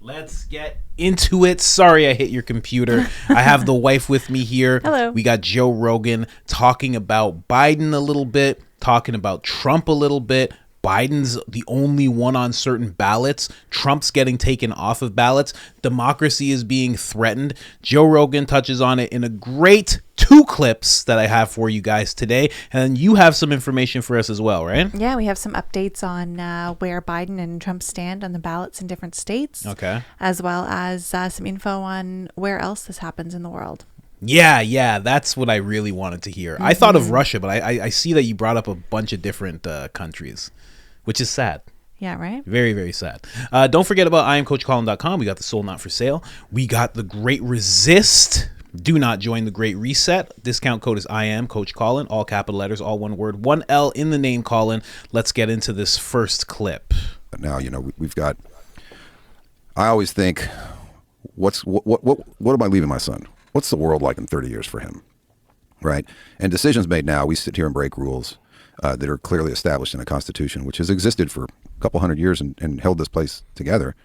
Let's get into it. Sorry I hit your computer. I have the wife with me here. Hello. We got Joe Rogan talking about Biden a little bit, talking about Trump a little bit. Biden's the only one on certain ballots. Trump's getting taken off of ballots. Democracy is being threatened. Joe Rogan touches on it in a great 2 clips that I have for you guys today. And you have some information for us as well, right? Yeah, we have some updates on where Biden and Trump stand on the ballots in different states. Okay. As well as some info on where else this happens in the world. Yeah, that's what I really wanted to hear. I thought of Russia, but I see that you brought up a bunch of different countries, which is sad. Yeah, right? Very, very sad. Don't forget about IamCoachColin.com. We got the Sold Not For Sale. We got the Great Resist. Do not join the Great Reset. Discount code is IamCoachColin. All capital letters, all one word. 1 L in the name, Colin. Let's get into this first clip. Now, we've got, I always think, what am I leaving my son? What's the world like in 30 years for him? Right? And decisions made now, we sit here and break rules that are clearly established in a constitution, which has existed for a couple hundred years and held this place together.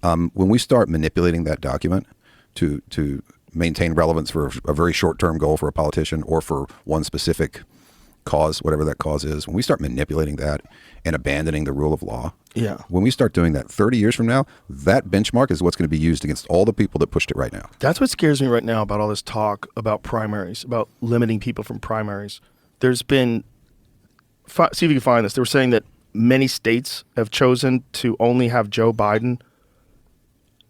When we start manipulating that document to maintain relevance for a very short-term goal for a politician or for one specific cause, whatever that cause is, when we start manipulating that and abandoning the rule of law, when we start doing that 30 years from now, that benchmark is what's going to be used against all the people that pushed it right now. That's what scares me right now about all this talk about primaries, about limiting people from primaries. There's been, see if you can find this, they were saying that many states have chosen to only have Joe Biden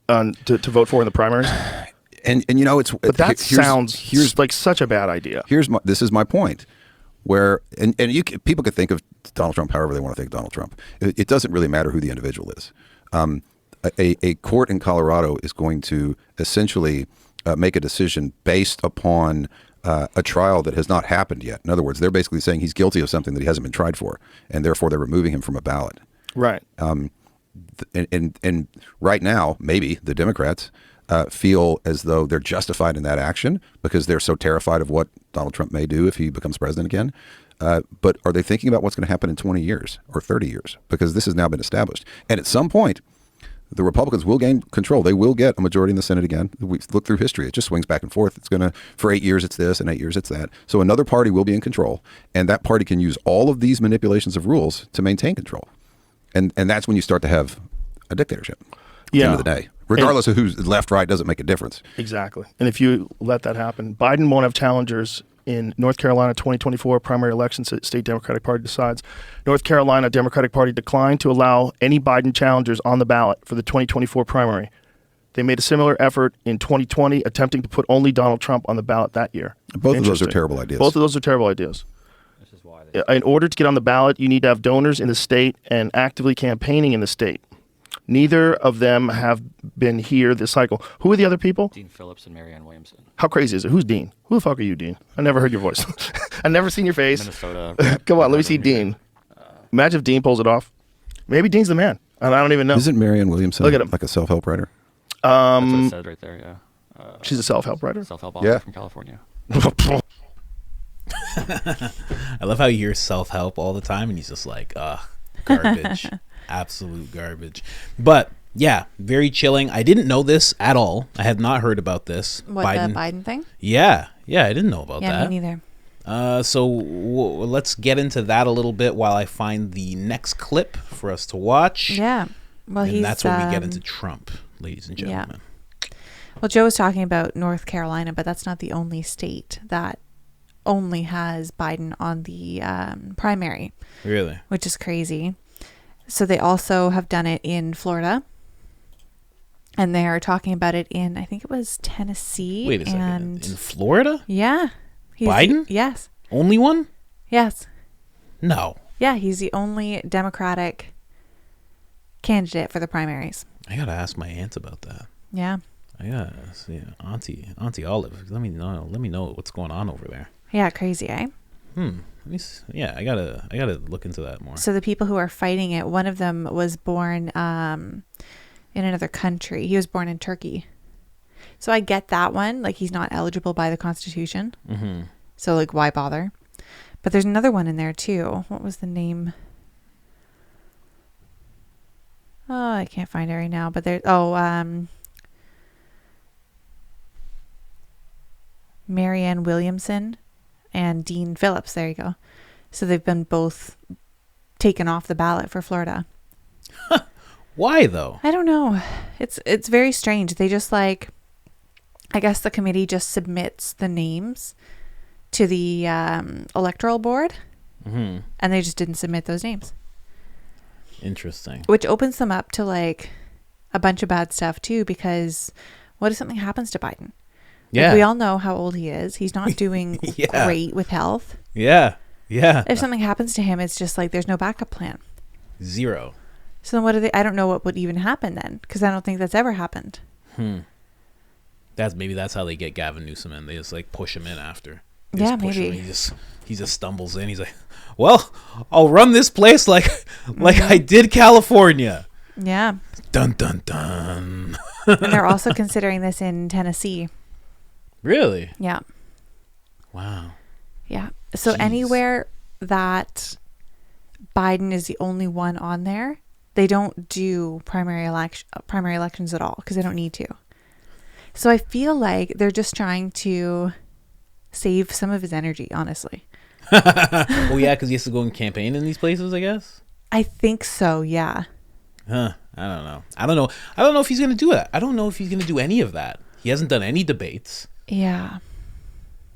to vote for in the primaries. And it's, but that sounds like such a bad idea. This is my point, where people could think of Donald Trump however they want to think of Donald Trump. It doesn't really matter who the individual is. A court in Colorado is going to essentially make a decision based upon a trial that has not happened yet. In other words, they're basically saying he's guilty of something that he hasn't been tried for, and therefore they're removing him from a ballot. Right. And right now, maybe the Democrats feel as though they're justified in that action because they're so terrified of what Donald Trump may do if he becomes president again. But are they thinking about what's going to happen in 20 years or 30 years? Because this has now been established. And at some point, the Republicans will gain control. They will get a majority in the Senate again. We look through history. It just swings back and forth. It's going to, for 8 years it's this and 8 years it's that. So another party will be in control. And that party can use all of these manipulations of rules to maintain control. And that's when you start to have a dictatorship at the end of the day. Regardless of who's left, right, doesn't make a difference. Exactly. And if you let that happen, Biden won't have challengers in North Carolina 2024 primary elections. State Democratic Party decides. North Carolina Democratic Party declined to allow any Biden challengers on the ballot for the 2024 primary. They made a similar effort in 2020, attempting to put only Donald Trump on the ballot that year. Both of those are terrible ideas. Both of those are terrible ideas. This is why in order to get on the ballot, you need to have donors in the state and actively campaigning in the state. Neither of them have been here this cycle. Who are the other people? Dean Phillips and Marianne Williamson. How crazy is it? Who's Dean? Who the fuck are you, Dean? I never heard your voice. I never seen your face. Minnesota. Come on, let me see Dean. Imagine if Dean pulls it off. Maybe Dean's the man. I don't even know. Isn't Marianne Williamson Look at him. like a self-help writer? That's what it said right there, yeah. She's a self-help writer? Self-help author from California. I love how you hear self-help all the time and he's just like, garbage. Absolute garbage. But yeah, very chilling. I didn't know this at all. I had not heard about this. The Biden thing? Yeah, I didn't know about that. Yeah, me neither. So let's get into that a little bit while I find the next clip for us to watch. Yeah. Well, and that's when we get into Trump, ladies and gentlemen. Yeah. Well, Joe was talking about North Carolina, but that's not the only state that only has Biden on the primary. Really? Which is crazy. So they also have done it in Florida. And they are talking about it in, I think it was Tennessee. Wait a second. In Florida? Yeah. Biden? Yes. Only one? Yes. No. Yeah, he's the only Democratic candidate for the primaries. I got to ask my aunt about that. Yeah. I got to see Auntie Olive. Let me know what's going on over there. Yeah, crazy, eh? Yeah, I gotta look into that more. So the people who are fighting it, one of them was born in another country. He was born in Turkey. So I get that one. Like, he's not eligible by the Constitution. Mm-hmm. So, like, why bother? But there's another one in there, too. What was the name? Oh, I can't find it right now. But there. Marianne Williamson and Dean Phillips. There you go. So they've been both taken off the ballot for Florida. Why though? I don't know. It's very strange. They just I guess the committee just submits the names to the electoral board, and they just didn't submit those names. Interesting. Which opens them up to a bunch of bad stuff too, because what if something happens to Biden? Yeah. We all know how old he is. He's not doing great with health. Yeah. Yeah. If something happens to him, it's just there's no backup plan. Zero. So then what are they? I don't know what would even happen then, because I don't think that's ever happened. That's how they get Gavin Newsom in. They just push him in after. Yeah, push maybe. Him. He just stumbles in. He's like, well, I'll run this place like I did California. Yeah. Dun dun dun. And they're also considering this in Tennessee. Really? Yeah. Wow. Yeah. So Jeez. Anywhere that Biden is the only one on there, they don't do primary elections at all because they don't need to. So I feel like they're just trying to save some of his energy, honestly. Oh yeah, because he has to go and campaign in these places, I guess. I think so. Yeah. Huh. I don't know if he's gonna do that. I don't know if he's gonna do any of that. He hasn't done any debates. Yeah.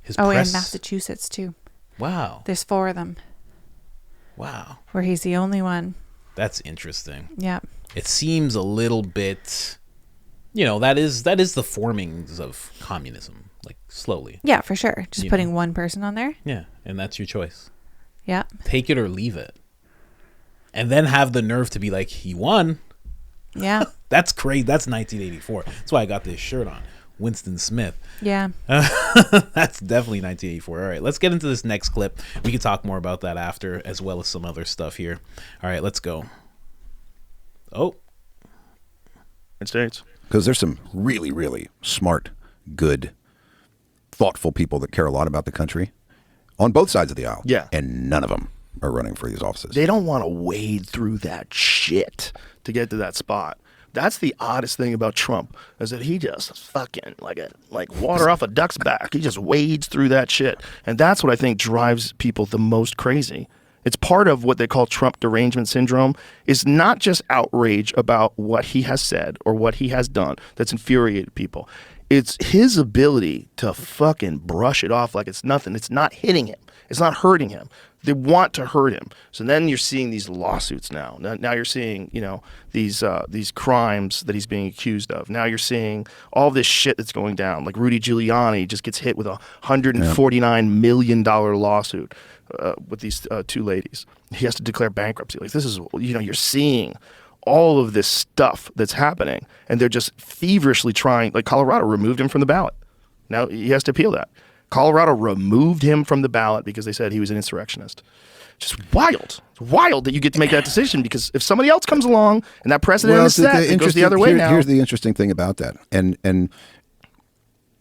His and press. Massachusetts too. Wow. There's 4 of them Wow. where he's the only one. That's interesting. Yeah. It seems a little bit, that is the formings of communism, slowly. Yeah, for sure. Just putting one person on there. Yeah, and that's your choice. Yeah. Take it or leave it. And then have the nerve to be like, he won. Yeah. That's crazy. That's 1984. That's why I got this shirt on. Winston Smith. Yeah. That's definitely 1984. All right, let's get into this next clip. We can talk more about that after, as well as some other stuff here. All right, let's go. Oh. United States. Because there's some really, really smart, good, thoughtful people that care a lot about the country on both sides of the aisle. Yeah. And none of them are running for these offices. They don't want to wade through that shit to get to that spot. That's the oddest thing about Trump, is that he just fucking like water off a duck's back. He just wades through that shit. And that's what I think drives people the most crazy. It's part of what they call Trump derangement syndrome, is not just outrage about what he has said or what he has done that's infuriated people. It's his ability to fucking brush it off like it's nothing. It's not hitting him. It's not hurting him. They want to hurt him. So then you're seeing these lawsuits now. Now you're seeing, these crimes that he's being accused of. Now you're seeing all this shit that's going down. Like Rudy Giuliani just gets hit with a $149 million lawsuit with these 2 ladies. He has to declare bankruptcy. This is, you're seeing all of this stuff that's happening, and they're just feverishly trying. Like Colorado removed him from the ballot. Now he has to appeal that. Colorado removed him from the ballot because they said he was an insurrectionist. Just wild. It's wild that you get to make that decision, because if somebody else comes along and that precedent is set, it goes the other way now. Here's the interesting thing about that. And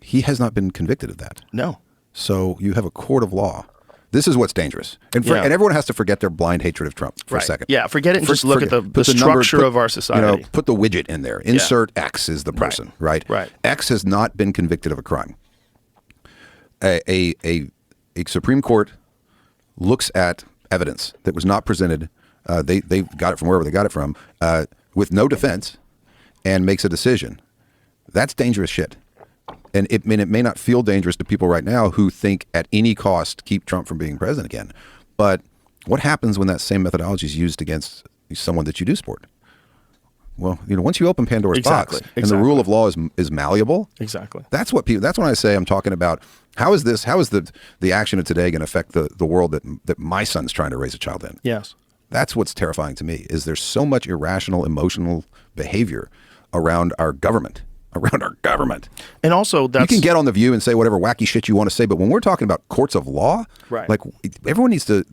he has not been convicted of that. No. So you have a court of law. This is what's dangerous. And everyone has to forget their blind hatred of Trump for a second. Yeah, forget it and just look at the structure of our society. Put the widget in there. Insert X is the person, right? Right. X has not been convicted of a crime. A Supreme Court looks at evidence that was not presented. They got it from wherever they got it from, with no defense, and makes a decision. That's dangerous shit. And it may not feel dangerous to people right now who think at any cost keep Trump from being president again. But what happens when that same methodology is used against someone that you do support? Well, once you open Pandora's box and the rule of law is malleable. Exactly. That's when I say I'm talking about how is the action of today going to affect the world that my son's trying to raise a child in? Yes. That's what's terrifying to me, is there's so much irrational, emotional behavior around our government. And also, you can get on The View and say whatever wacky shit you want to say, but when we're talking about courts of law, right. Everyone needs to.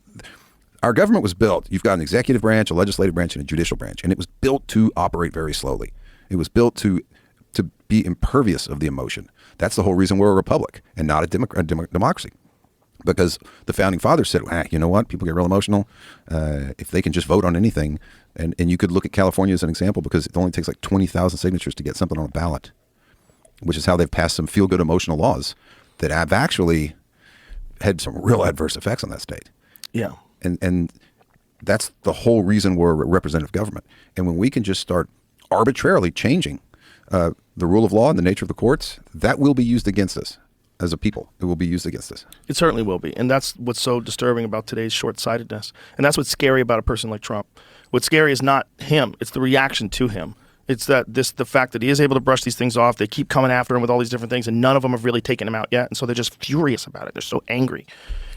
Our government was built. You've got an executive branch, a legislative branch, and a judicial branch, and it was built to operate very slowly. It was built to be impervious of the emotion. That's the whole reason we're a republic and not a democracy. Because the founding fathers said, you know what, people get real emotional if they can just vote on anything. And you could look at California as an example, because it only takes like 20,000 signatures to get something on a ballot, which is how they've passed some feel-good emotional laws that have actually had some real adverse effects on that state. Yeah. And that's the whole reason we're a representative government. And when we can just start arbitrarily changing the rule of law and the nature of the courts, that will be used against us as a people. It will be used against us. It certainly will be. And that's what's so disturbing about today's short-sightedness. And that's what's scary about a person like Trump. What's scary is not him. It's the reaction to him. It's the fact that he is able to brush these things off. They keep coming after him with all these different things, and none of them have really taken him out yet. And so they're just furious about it. They're so angry.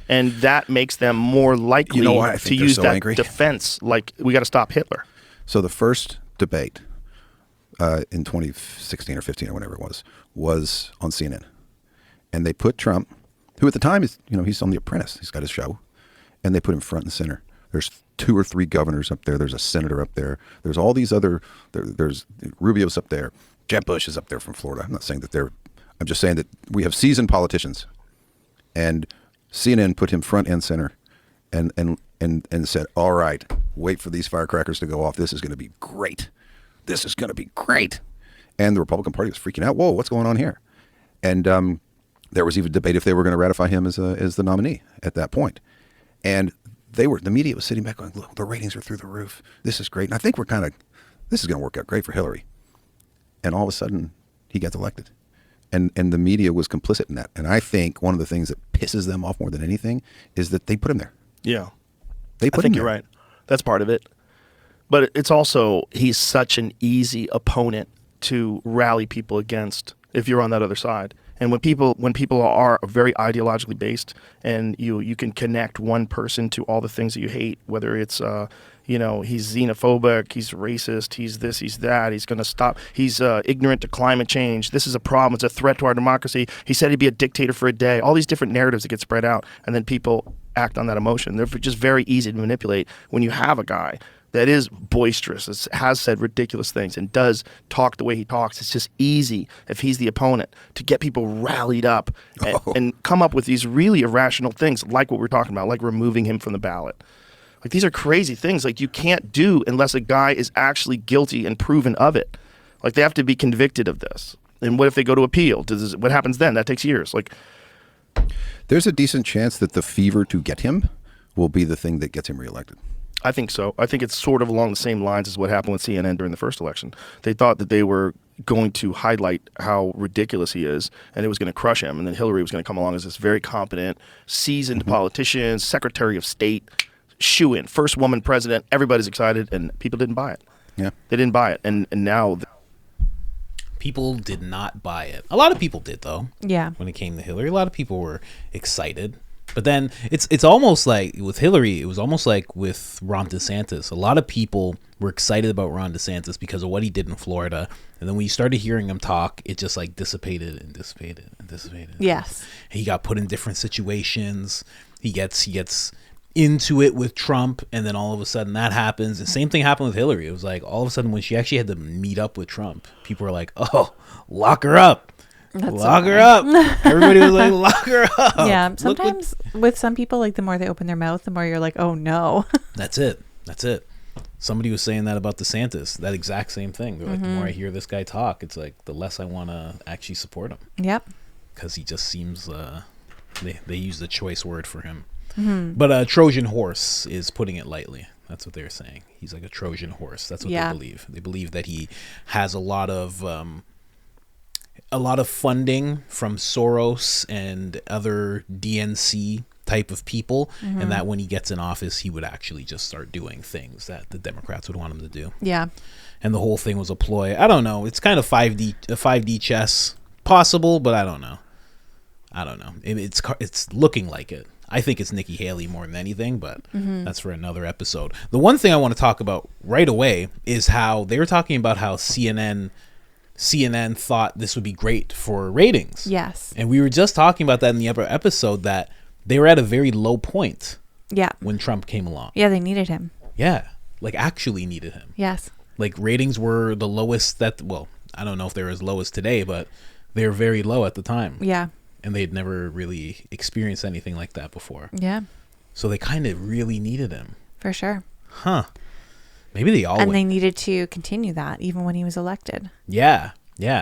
And that makes them more likely to use that angry defense, like, we got to stop Hitler. So the first debate in 2016 or 15 or whatever it was on CNN. And they put Trump, who at the time is, he's on The Apprentice. He's got his show. And they put him front and center. There's 2 or 3 governors up there. There's a senator up there. There's all these other, there's Rubio's up there. Jeb Bush is up there from Florida. I'm not saying that I'm just saying that we have seasoned politicians. And CNN put him front and center and said, all right, wait for these firecrackers to go off. This is going to be great. This is going to be great. And the Republican Party was freaking out. Whoa, what's going on here? And there was even debate if they were going to ratify him as the nominee at that point. And the media was sitting back going, look, the ratings are through the roof. This is great. And I think this is going to work out great for Hillary. And all of a sudden, he gets elected. And the media was complicit in that. And I think one of the things that pisses them off more than anything is that they put him there. Yeah. I think you're right. That's part of it. But it's also, he's such an easy opponent to rally people against if you're on that other side. And when people are very ideologically based, and you can connect one person to all the things that you hate, whether it's he's xenophobic, he's racist, he's this, he's that, he's going to stop, he's ignorant to climate change, this is a problem, it's a threat to our democracy, he said he'd be a dictator for a day, all these different narratives that get spread out, and then people act on that emotion. They're just very easy to manipulate when you have a guy that is boisterous, has said ridiculous things, and does talk the way he talks. It's just easy, if he's the opponent, to get people rallied up and come up with these really irrational things, like what we're talking about, like removing him from the ballot. Like, these are crazy things, like, you can't do unless a guy is actually guilty and proven of it. Like, they have to be convicted of this. And what if they go to appeal? What happens then? That takes years. Like, there's a decent chance that the fever to get him will be the thing that gets him reelected. I think so. I think it's sort of along the same lines as what happened with CNN during the first election. They thought that they were going to highlight how ridiculous he is, and it was going to crush him. And then Hillary was going to come along as this very competent, seasoned politician, Secretary of State, shoo-in, first woman president. Everybody's excited, and people didn't buy it. Yeah, they didn't buy it, and now people did not buy it. A lot of people did, though. Yeah. When it came to Hillary, a lot of people were excited. But then it's almost like with Hillary, it was almost like with Ron DeSantis. A lot of people were excited about Ron DeSantis because of what he did in Florida. And then when you started hearing him talk, it just like dissipated and dissipated and dissipated. Yes. He got put in different situations. He gets into it with Trump, and then all of a sudden that happens. The same thing happened with Hillary. It was like all of a sudden when she actually had to meet up with Trump, people were like, oh, lock her up. Lock her up. Everybody was like, lock her up. Yeah. Sometimes with some people, like, the more they open their mouth, the more you're like, oh no. That's it. Somebody was saying that about DeSantis, that exact same thing. They're like, the more I hear this guy talk, it's like the less I want to actually support him. Yep. Because he just seems, they use the choice word for him. But Trojan horse is putting it lightly. That's what they're saying. He's like a Trojan horse. That's what they believe. They believe that he has a lot of funding from Soros and other DNC type of people, and that when he gets in office, he would actually just start doing things that the Democrats would want him to do. Yeah. And the whole thing was a ploy. I don't know. It's kind of 5D chess possible, but I don't know. It's looking like it. I think it's Nikki Haley more than anything, but that's for another episode. The one thing I want to talk about right away is how they were talking about how CNN thought this would be great for ratings. Yes. And we were just talking about that in the other episode, that they were at a very low point. Yeah. When Trump came along. Yeah, they needed him. Yeah. Like, actually needed him. Yes. Like, ratings were the lowest I don't know if they're as low as today, but they were very low at the time. Yeah. and they'd never really experienced anything like that before. Yeah, So they kind of really needed him. for sure. Huh. Maybe they all And went. they needed to continue that even when he was elected. Yeah.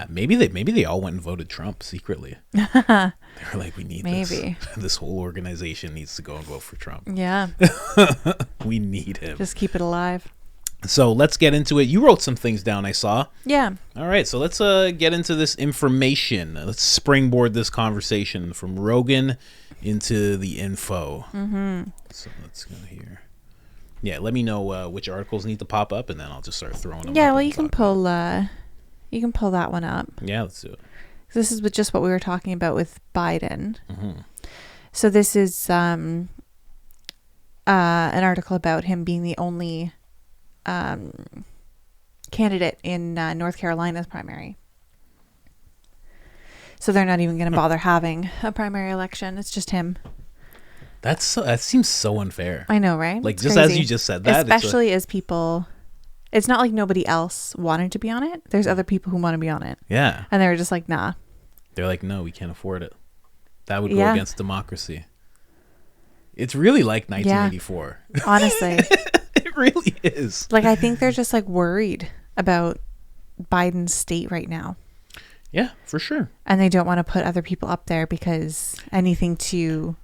Maybe they all went and voted Trump secretly. They were like, we need Maybe. this. This whole organization needs to go and vote for Trump. Yeah, We need him. just keep it alive. So let's get into it. You wrote some things down, I saw. Yeah. All right, so let's get into this information. Let's springboard this conversation from Rogan into the info. Mm-hmm. So let's go here. Yeah, let me know which articles need to pop up, and then I'll just start throwing them. Yeah, up well, and you can pull that one up. Yeah, let's do it. This is just what we were talking about with Biden. Mm-hmm. So this is an article about him being the only candidate in North Carolina's primary. So they're not even going to bother having a primary election. It's just him. That seems so unfair. I know, right? Like, It's just crazy. as you just said that. Especially as people... It's not like nobody else wanted to be on it. There's other people who want to be on it. Yeah. And they were just like, nah. They're like, no, we can't afford it. That would go Yeah. against democracy. It's really like 1984. Honestly. It really is. Like, I think they're just like worried about Biden's state right now. Yeah, for sure. And they don't want to put other people up there because anything to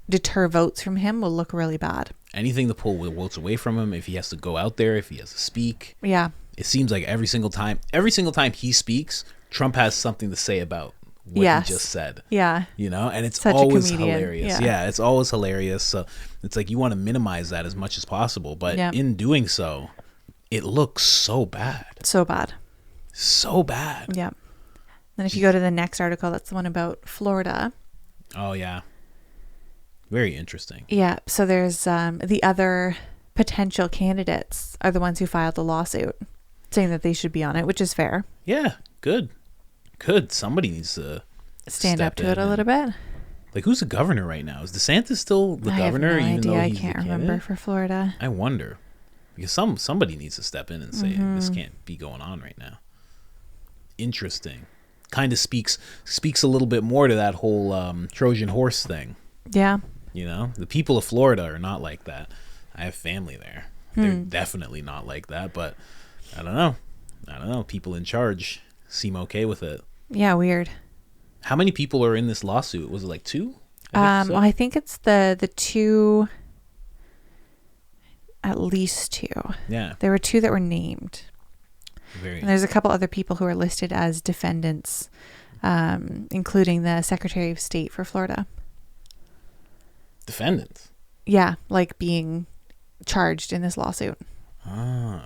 deter votes from him will look really bad. Anything to pull votes away from him, if he has to go out there, if he has to speak. Yeah. It seems like every single time he speaks, Trump has something to say about what Yes. he just said. Yeah. You know, and it's Such a always comedian. hilarious. Yeah. Yeah, it's always hilarious. So it's like you want to minimize that as much as possible, but Yeah. in doing so, it looks so bad. So bad. So bad. Yeah. Then if you go to the next article, that's the one about Florida. Oh yeah. Very interesting. Yeah. So there's the other potential candidates are the ones who filed the lawsuit saying that they should be on it, which is fair. Yeah, good. Somebody needs to Stand step up to it in a and- little bit. Like, who's the governor right now? Is DeSantis still the I governor? have no even though idea. I he's the can't remember candidate? for Florida. I wonder, because somebody needs to step in and say this can't be going on right now. Interesting. Kind of speaks a little bit more to that whole Trojan horse thing. Yeah. You know, the people of Florida are not like that. I have family there. They're definitely not like that. But I don't know. People in charge seem okay with it. Yeah. Weird. How many people are in this lawsuit? Was it like 2? I think so. Well, I think it's the two, at least 2. Yeah. There were 2 that were named. Very. And there's a couple other people who are listed as defendants, including the Secretary of State for Florida. Defendants. Yeah, like being charged in this lawsuit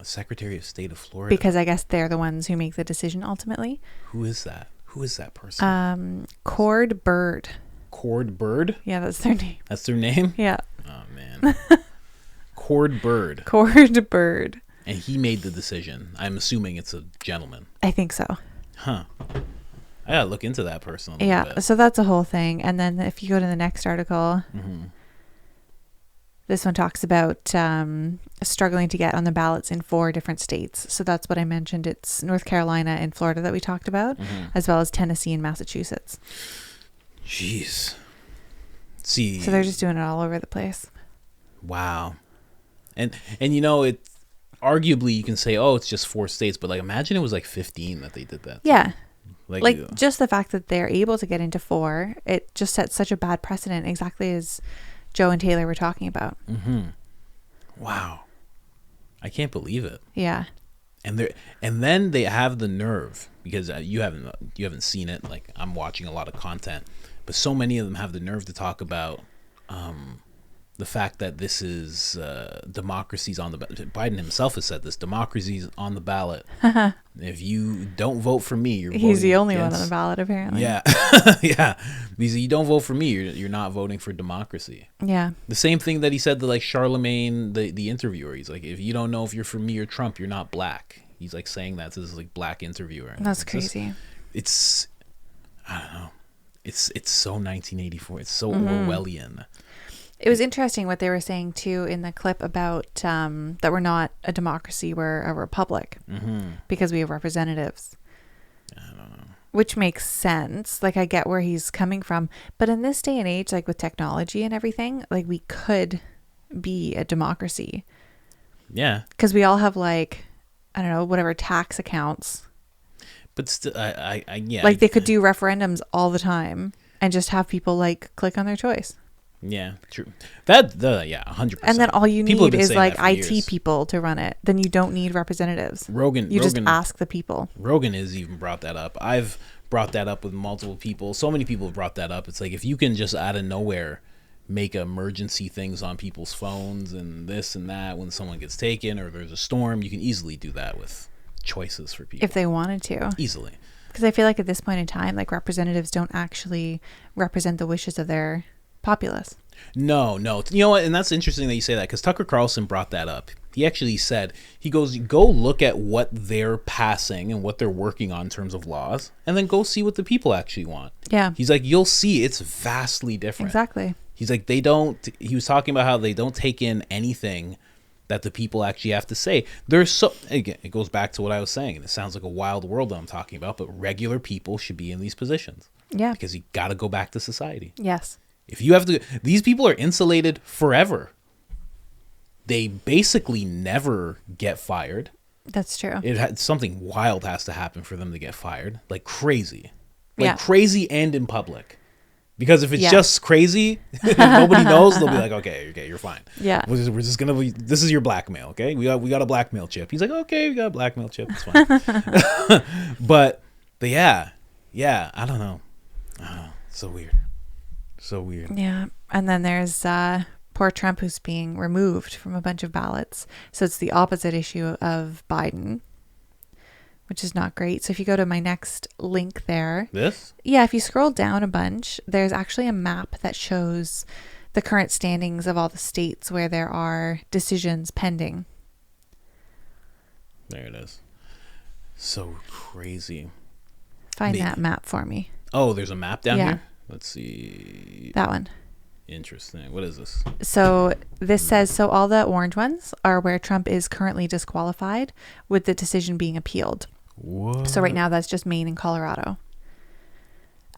Secretary of State of Florida. because I guess they're the ones who make the decision ultimately. Who is that? Who is that person? Cord Bird. Cord Bird? Yeah, that's their name. That's their name? Yeah, Oh, man. Cord Bird. Cord Bird. And he made the decision. I'm assuming it's a gentleman. I think so. Huh. I gotta look into that person a little Yeah, bit. so that's a whole thing. And then if you go to the next article, this one talks about struggling to get on the ballots in 4 different states. So that's what I mentioned. It's North Carolina and Florida that we talked about, as well as Tennessee and Massachusetts. Jeez. See. So they're just doing it all over the place. Wow. And you know, it arguably you can say, oh, it's just 4 states, but like imagine it was like 15 that they did that. Yeah. Like Just the fact that they're able to get into 4, it just sets such a bad precedent, exactly as Joe and Taylor were talking about. wow. I can't believe it. Yeah. And then they have the nerve, because you haven't seen it. Like, I'm watching a lot of content, but so many of them have the nerve to talk about the fact that this is democracy's on the ballot. Biden himself has said this: democracy's on the ballot. If you don't vote for me, you're He's the voting only one against- on the ballot, apparently. Yeah, yeah. Because you don't vote for me, you're not voting for democracy. Yeah. The same thing that he said to like Charlemagne, the interviewer. He's like, if you don't know if you're for me or Trump, you're not black. He's like saying that to this like black interviewer. That's It's just- crazy. it's I don't know. It's so 1984. It's so Orwellian. It was interesting what they were saying too in the clip about that we're not a democracy, we're a republic because we have representatives. Which makes sense. Like, I get where he's coming from. But in this day and age, like with technology and everything, like we could be a democracy. Yeah. Because we all have like, I don't know, whatever tax accounts. But still, yeah. Like they could do referendums all the time and just have people like click on their choice. Yeah, true. Yeah, 100%. And then all you People have need been is saying like that for IT years. people to run it. Then you don't need representatives. You just ask the people. Rogan has even brought that up. I've brought that up with multiple people. So many people have brought that up. It's like if you can just out of nowhere make emergency things on people's phones and this and that when someone gets taken or there's a storm, you can easily do that with choices for people. If they wanted to. Easily. Because I feel like at this point in time, like representatives don't actually represent the wishes of their populace. No. You know what? And that's interesting that you say that because Tucker Carlson brought that up. He actually said, he goes, go look at what they're passing and what they're working on in terms of laws, and then go see what the people actually want. Yeah. He's like, you'll see it's vastly different. Exactly. He's like, he was talking about how they don't take in anything that the people actually have to say. Again, it goes back to what I was saying, and it sounds like a wild world that I'm talking about, but regular people should be in these positions. Yeah. Because you got to go back to society. Yes. If you have to, these people are insulated forever. They basically never get fired. That's true. Something wild has to happen for them to get fired, like crazy, Yeah. crazy and in public. Because if it's Yeah. just crazy, nobody knows. They'll be like, okay, you're fine. Yeah. We're just gonna be. This is your blackmail. Okay, we got a blackmail chip. He's like, okay, we got a blackmail chip. It's fine. but yeah, I don't know. So weird. Yeah. And then there's poor Trump who's being removed from a bunch of ballots. So it's the opposite issue of Biden, which is not great. So if you go to my next link there. This? Yeah, if you scroll down a bunch, there's actually a map that shows the current standings of all the states where there are decisions pending. There it is. So crazy. Find that map for me. Oh, there's a map down Yeah. here? Let's see. That one. Interesting. What is this? So this says, so all the orange ones are where Trump is currently disqualified with the decision being appealed. What? So right now that's just Maine and Colorado.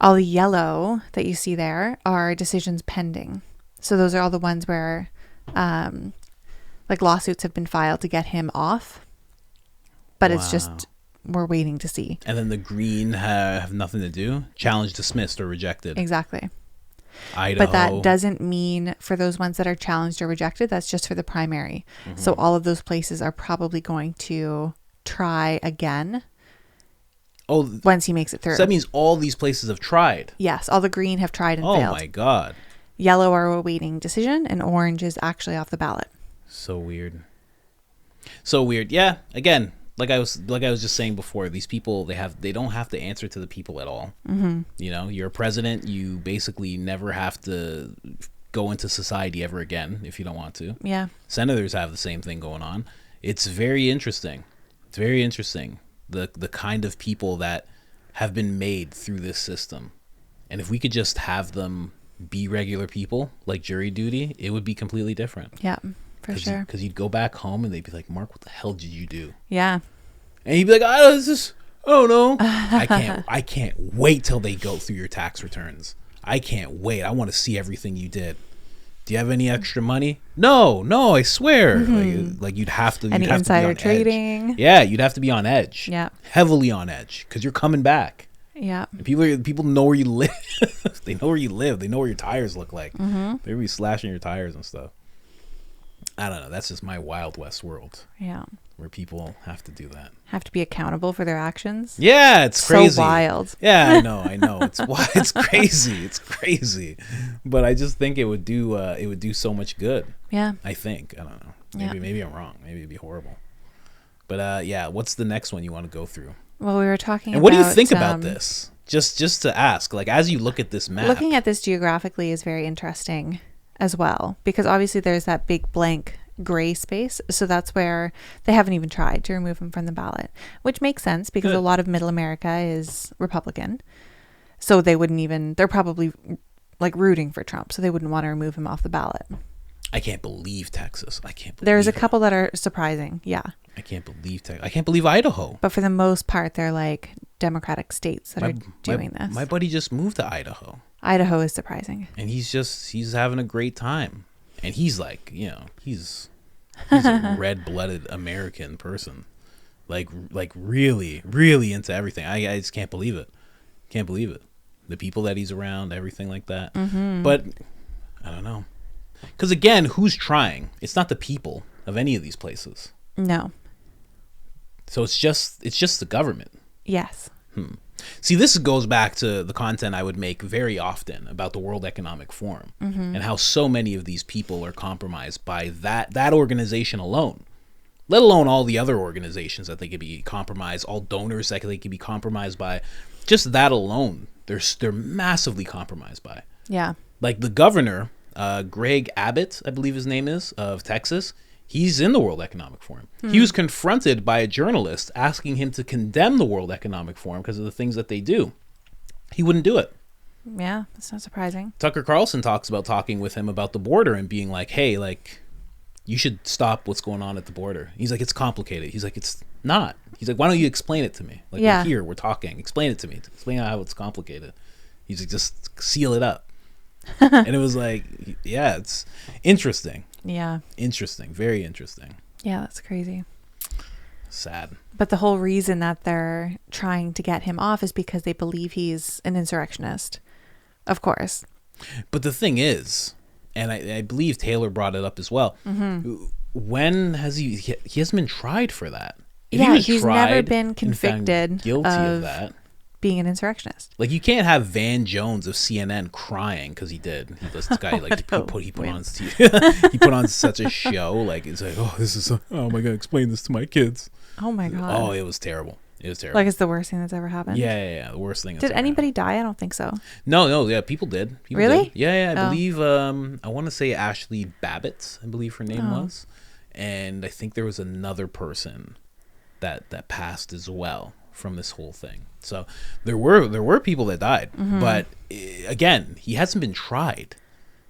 All the yellow that you see there are decisions pending. So those are all the ones where like lawsuits have been filed to get him off. But it's just, we're waiting to see. And then the green have nothing to do? Challenge dismissed or rejected. Exactly. Idaho. But that doesn't mean for those ones that are challenged or rejected, that's just for the primary. So all of those places are probably going to try again once he makes it through. So that means all these places have tried. Yes, all the green have tried and Oh failed. my God. Yellow are awaiting decision, and orange is actually off the ballot. So weird. Yeah. Again, like I was just saying before, these people they don't have to answer to the people at all. Mm-hmm. You know, you're a president. You basically never have to go into society ever again if you don't want to. Yeah. Senators have the same thing going on. It's very interesting. The kind of people that have been made through this system, and if we could just have them be regular people like jury duty, it would be completely different. Yeah, for sure. Because you'd go back home and they'd be like, Mark, what the hell did you do? Yeah. And he'd be like, I don't know. I can't wait till they go through your tax returns. I can't wait. I want to see everything you did. Do you have any extra money? No, I swear. Like you'd have to. Any insider trading? Edge. Yeah, you'd have to be on edge. Yeah. Heavily on edge because you're coming back. Yeah. And people know where you live. They know where you live. They know what your tires look like. They'll be slashing your tires and stuff. I don't know. That's just my Wild West world. Yeah. Where people have to do that. Have to be accountable for their actions. Yeah, it's crazy. So wild. Yeah, I know. It's crazy. It's crazy. But I just think it would do so much good. Yeah. I think. I don't know. Yeah. Maybe I'm wrong. Maybe it'd be horrible. But yeah, what's the next one you want to go through? Well, we were talking and about... what do you think about this? Just to ask, like as you look at this map. Looking at this geographically is very interesting as well, because obviously there's that big blank gray space. So that's where they haven't even tried to remove him from the ballot, which makes sense because a lot of middle America is Republican. So they wouldn't even, they're probably like rooting for Trump. So they wouldn't want to remove him off the ballot. I can't believe Texas. There's a couple that are surprising. Yeah. I can't believe Texas. I can't believe Idaho. But for the most part, they're like Democratic states that are doing this. My buddy just moved to Idaho. Idaho is surprising. And he's having a great time. And he's like, he's a red-blooded American person. Like really, really into everything. I just can't believe it. Can't believe it. The people that he's around, everything like that. Mm-hmm. But I don't know. Because again, who's trying? It's not the people of any of these places. No. So it's just the government. Yes. See, this goes back to the content I would make very often about the World Economic Forum and how so many of these people are compromised by that organization alone, let alone all the other organizations that they could be compromised, all donors that they could be compromised by. Just that alone, they're massively compromised by. Yeah. Like the governor, Greg Abbott, I believe his name is, of Texas. He's in the World Economic Forum. He was confronted by a journalist asking him to condemn the World Economic Forum because of the things that they do. He wouldn't do it. Yeah, that's not surprising. Tucker Carlson talks about talking with him about the border and being like, hey, like, you should stop what's going on at the border. He's like, it's complicated. He's like, it's not. He's like, why don't you explain it to me? Like, Yeah. we're here, we're talking. Explain it to me. Explain how it's complicated. He's like, just seal it up. And it was like, yeah, it's interesting. Yeah. Interesting. Very interesting. Yeah, that's crazy. Sad. But the whole reason that they're trying to get him off is because they believe he's an insurrectionist. Of course. But the thing is, and I believe Taylor brought it up as well, when has he hasn't been tried for that? If he Yeah, was he's tried never been and found convicted guilty of of that. being an insurrectionist. Like, you can't have Van Jones of CNN crying because he did. This guy, like, he put on he put on such a show. Like, it's like, oh, how am I gonna explain this to my kids? Oh my God. Oh, it was terrible. It was terrible. Like, it's the worst thing that's ever happened. Yeah. The worst thing. Did anybody die? I don't think so. No. Yeah, people did. People Really? did. Yeah. I Oh. believe. I want to say Ashley Babbitt. I believe her name was, and I think there was another person that passed as well from this whole thing. So there were people that died, but again, he hasn't been tried.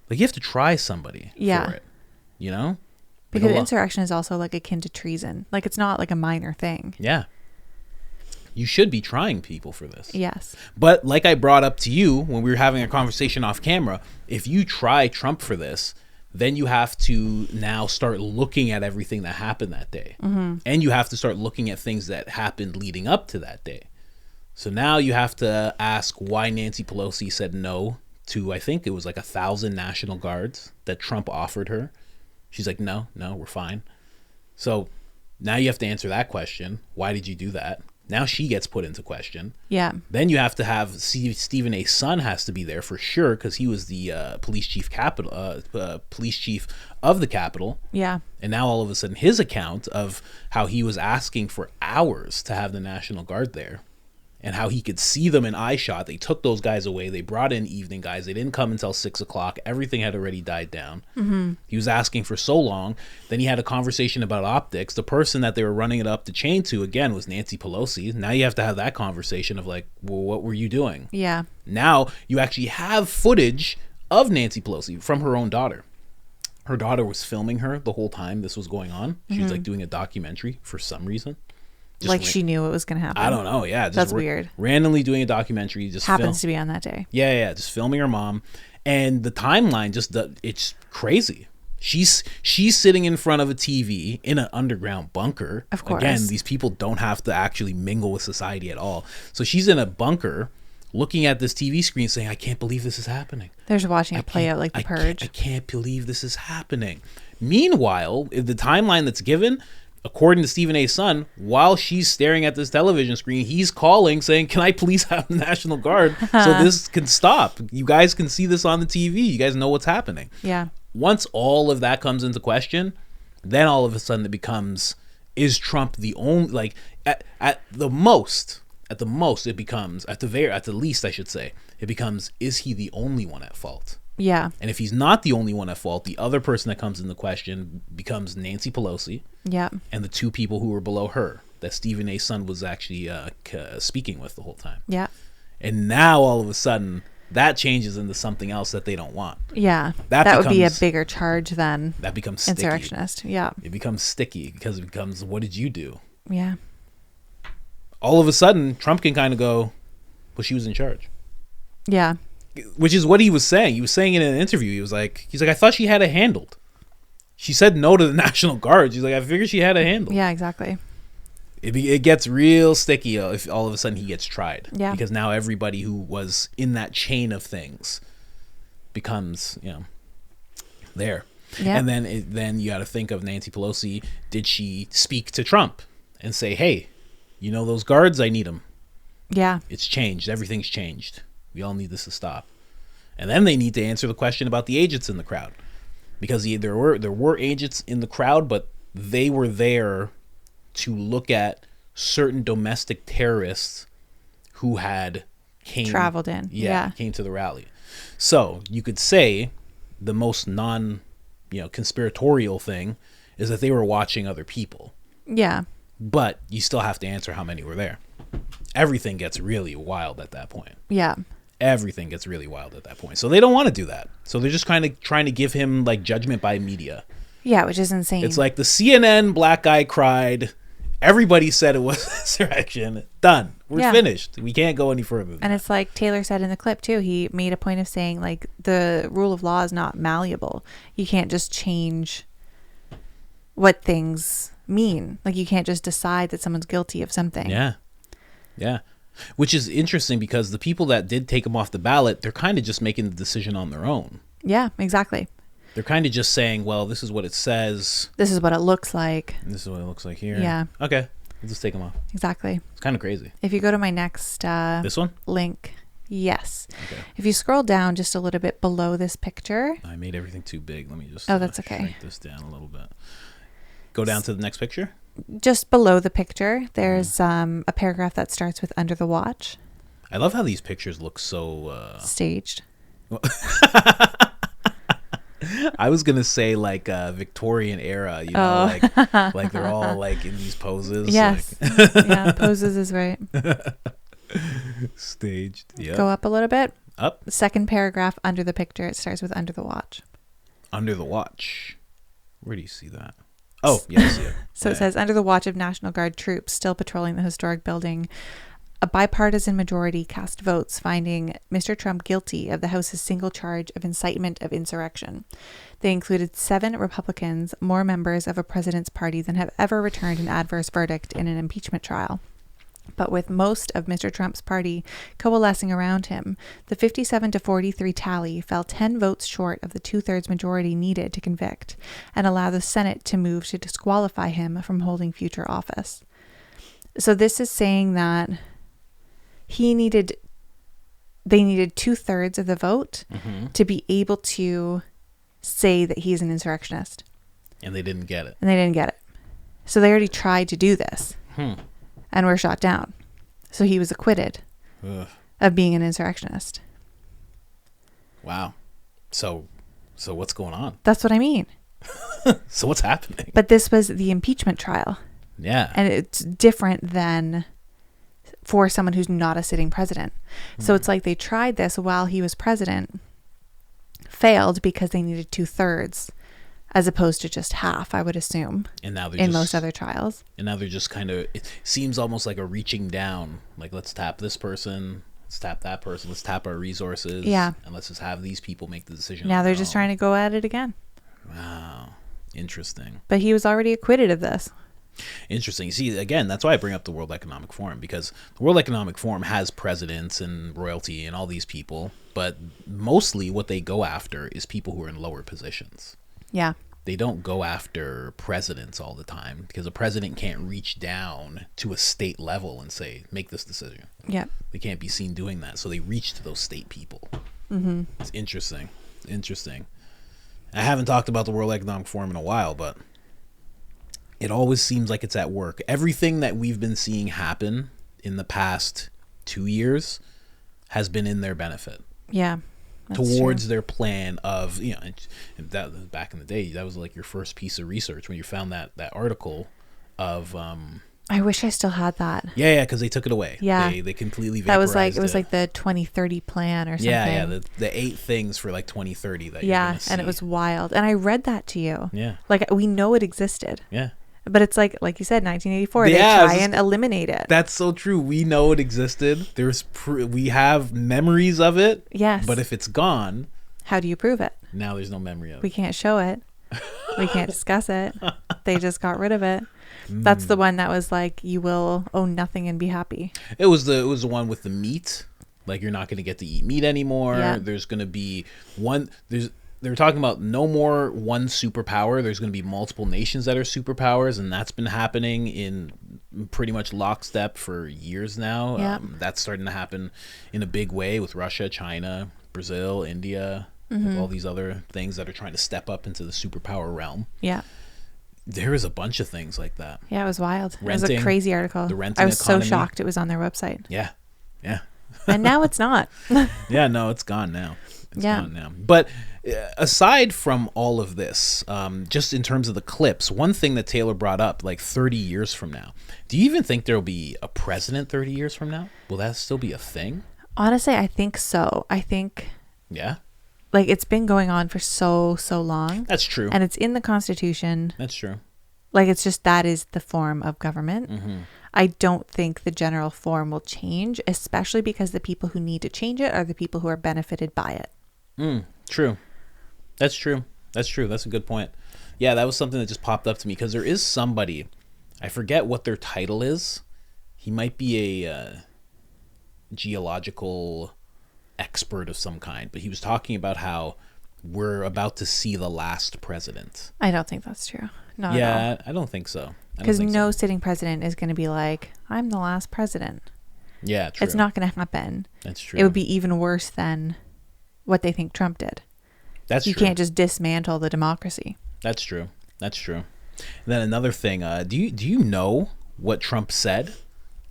Like, you have to try somebody Yeah. for it, you know? Because Like insurrection is also like akin to treason. Like, it's not like a minor thing. yeah. You should be trying people for this. Yes. But like I brought up to you when we were having a conversation off camera, if you try Trump for this, then you have to now start looking at everything that happened that day. And you have to start looking at things that happened leading up to that day. So now you have to ask why Nancy Pelosi said no to, I think it was like 1,000 National Guards that Trump offered her. She's like, no, we're fine. So now you have to answer that question. Why did you do that? Now she gets put into question. Yeah. Then you have to have Stephen A. Son has to be there for sure because he was the police chief of the Capitol. Yeah. And now all of a sudden his account of how he was asking for hours to have the National Guard there and how he could see them in eye shot. They took those guys away. They brought in evening guys. They didn't come until 6 o'clock. Everything had already died down. He was asking for so long. Then he had a conversation about optics. The person that they were running it up the chain to, again, was Nancy Pelosi. Now you have to have that conversation of like, well, what were you doing? Yeah. Now you actually have footage of Nancy Pelosi from her own daughter. Her daughter was filming her the whole time this was going on. She was like doing a documentary for some reason. Just Like, she knew it was going to happen. I don't know. Yeah. Just That's weird. Randomly doing a documentary. Just Happens to be on that day. Yeah. Just filming her mom. And the timeline it's crazy. She's sitting in front of a TV in an underground bunker. Of course. Again, these people don't have to actually mingle with society at all. So she's in a bunker looking at this TV screen saying, I can't believe this is happening. They're just watching it play out like The Purge. I can't believe this is happening. Meanwhile, the timeline that's given, according to Stephen A. Son, while she's staring at this television screen, he's calling saying, can I please have the National Guard so this can stop? You guys can see this on the TV. You guys know what's happening. Yeah. Once all of that comes into question, then all of a sudden it becomes, is Trump the only, like, at the least I should say, it becomes, is he the only one at fault? Yeah. And if he's not the only one at fault, the other person that comes into question becomes Nancy Pelosi Yeah. and the two people who were below her that Stephen A. Son was actually speaking with the whole time. Yeah. And now all of a sudden that changes into something else that they don't want. Yeah. That That would be a becomes- bigger charge than That becomes sticky. insurrectionist. Yeah. It becomes sticky because it becomes, what did you do? Yeah. all of a sudden Trump can kind of go, well, she was in charge. Yeah. Which is what he was saying. He was saying in an interview, he's like, I thought she had it handled. She said no to the National Guard. She's like, I figured she had it handled. Yeah, exactly. It gets real sticky if all of a sudden he gets tried. Yeah. Because now everybody who was in that chain of things becomes, there. Yeah. And then you got to think of Nancy Pelosi. Did she speak to Trump and say, hey, those guards, I need them. Yeah. It's changed. Everything's changed. We all need this to stop. And then they need to answer the question about the agents in the crowd. Because there were agents in the crowd, but they were there to look at certain domestic terrorists who had traveled in. Yeah. Came to the rally. So you could say the most conspiratorial thing is that they were watching other people. Yeah. But you still have to answer how many were there. Everything gets really wild at that point. Yeah. Everything gets really wild at that point. So they don't want to do that. So they're just kind of trying to give him like judgment by media. Yeah, which is insane. It's like the CNN black guy cried. Everybody said it was insurrection. Done. We're finished. We can't go any further. And it's like Taylor said in the clip too. He made a point of saying like the rule of law is not malleable. You can't just change what things mean. Like you can't just decide that someone's guilty of something. Yeah. Yeah. Which is interesting because the people that did take him off the ballot, they're kind of just making the decision on their own. Yeah, exactly. They're kind of just saying, well, this is what it says. This is what it looks like. This is what it looks like here. Yeah. Okay. We'll just take them off. Exactly. It's kind of crazy. If you go to my next this one link, yes. Okay. If you scroll down just a little bit below this picture. I made everything too big. Let me just that's okay. shrink this down a little bit. Go down to the next picture. Just below the picture, there's a paragraph that starts with "Under the Watch." I love how these pictures look so staged. I was gonna say like Victorian era, like they're all like in these poses. Yes, yeah, poses is right. Staged. Yeah. Go up a little bit. Up. The second paragraph under the picture, it starts with "Under the Watch." Under the watch. Where do you see that? Oh, yeah, I see it. So it says, under the watch of National Guard troops still patrolling the historic building, a bipartisan majority cast votes finding Mr. Trump guilty of the House's single charge of incitement of insurrection. They included 7 Republicans, more members of a president's party than have ever returned an adverse verdict in an impeachment trial. But with most of Mr. Trump's party coalescing around him, the 57-43 tally fell 10 votes short of the 2/3 majority needed to convict and allow the Senate to move to disqualify him from holding future office. So this is saying that they needed 2/3 of the vote to be able to say that he's an insurrectionist. And they didn't get it. So they already tried to do this. And were shot down. So he was acquitted of being an insurrectionist. Wow. So what's going on? That's what I mean. So what's happening? But this was the impeachment trial. Yeah. And it's different than for someone who's not a sitting president. So it's like they tried this while he was president, failed because they needed 2/3. As opposed to just half, I would assume, and now in most other trials. And now they're just kind of, it seems almost like a reaching down. Like, let's tap this person, let's tap that person, let's tap our resources. Yeah. And let's just have these people make the decision. Now they're just trying to go at it again. Wow. Interesting. But he was already acquitted of this. Interesting. See, again, that's why I bring up the World Economic Forum, because the World Economic Forum has presidents and royalty and all these people, but mostly what they go after is people who are in lower positions. Yeah. They don't go after presidents all the time because a president can't reach down to a state level and say, make this decision. Yeah. They can't be seen doing that. So they reach to those state people. It's interesting. I haven't talked about the World Economic Forum in a while, but it always seems like it's at work. Everything that we've been seeing happen in the past 2 years has been in their benefit. Yeah. Towards their plan of, that back in the day, that was like your first piece of research when you found that article of I wish I still had that. Yeah, because they took it away. Yeah, they completely vaporized that was like it was like the 2030 plan or something. Yeah, the 8 things for like 2030 that and it was wild. And I read that to you. Yeah, like we know it existed. Yeah, But it's like you said, 1984. Yeah, They try and eliminate it. That's so true. We know it existed. We have memories of it. Yes. But if it's gone, how do you prove it? now there's no memory of We it. can't show it. We can't discuss it. They just got rid of it. That's the one that was like, you will own nothing and be happy. It was the one with the meat. Like, you're not going to get to eat meat anymore. Yeah. There's going to be they were talking about no more one superpower. There's going to be multiple nations that are superpowers, and that's been happening in pretty much lockstep for years now. Yeah. That's starting to happen in a big way with Russia, China, Brazil, India, like all these other things that are trying to step up into the superpower realm. Yeah. There is a bunch of things like that. Yeah, it was wild. It was Renting, a crazy article. the renting I was economy. so shocked it was on their website. Yeah. Yeah. And now it's not. Yeah, no, it's gone now. It's Yeah. gone now. But aside from all of this, just in terms of the clips, one thing that Taylor brought up, like 30 years from now, do you even think there'll be a president 30 years from now? Will that still be a thing? Honestly, I think so. I think Yeah, like it's been going on for so long. that's true. And it's in the Constitution. That's true. Like, it's just that is the form of government. Mm-hmm. I don't think the general form will change, especially because the people who need to change it are the people who are benefited by it. True. That's true. That's true. That's a good point. Yeah, that was something that just popped up to me because there is somebody, I forget what their title is. He might be a geological expert of some kind, but he was talking about how we're about to see the last president. I don't think that's true. Not at all. Yeah, I don't think so. I don't Because think no so. sitting president is going to be like, I'm the last president. Yeah, true. It's not going to happen. That's true. It would be even worse than what they think Trump did. That's You true. can't just dismantle the democracy. That's true. That's true. And then another thing, do you know what Trump said?